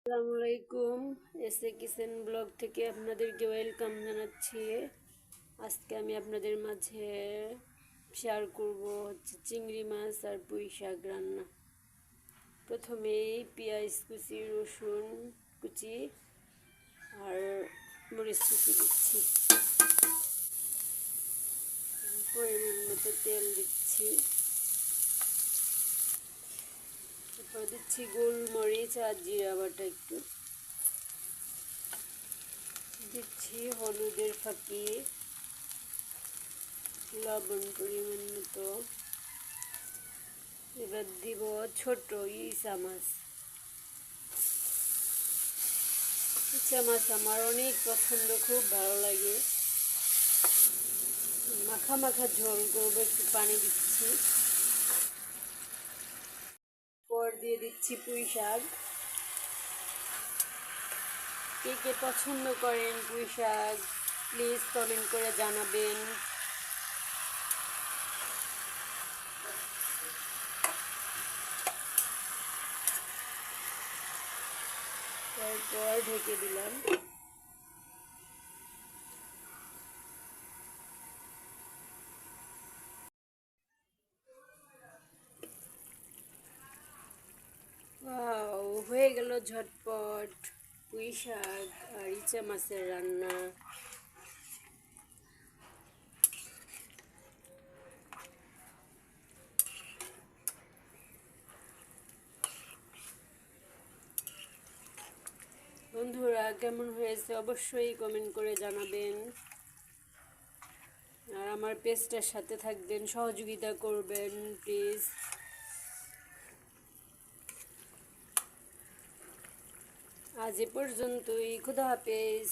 আসসালামু আলাইকুম। SA kitchen blog থেকে আপনাদেরকে ওয়েলকাম জানাচ্ছি। আজকে আমি আপনাদের মাঝে শেয়ার করব চিংড়ি মাছ আর পুঁই শাক রান্না। প্রথমেই পেঁয়াজ কুচি, রসুন কুচি আর মরিচ কুচি দিচ্ছি। পরিমাণ মতো তেল দিচ্ছি। তারপর দিচ্ছি গোলমরিচ আর জিরা বাটা একটু। দিচ্ছি হলুদের ফাঁকি, লবণ পরিমাণ মতো। এবার দিব ছোট ইচা মাছ। ইচা মাছ আমার অনেক পছন্দ, খুব ভালো লাগে। মাখা মাখা ঝোল করবো, একটু পানি দিচ্ছি। পর দিয়ে দিচ্ছি পুঁই শাক। কে কে পছন্দ করেন পুঁই শাক প্লিজ কমেন্ট করে জানাবেন। তারপর ঢেকে দিলাম। হয়ে গেল ঝটপট পুঁই শাক আর ইচা মাছের রান্না। বন্ধুরা, কেমন হয়েছে অবশ্যই কমেন্ট করে জানাবেন। আর আমার পেজটার সাথে থাকবেন, সহযোগিতা করবেন প্লিজ। আজ এ পর্যন্তই, খুদা হাফেজ।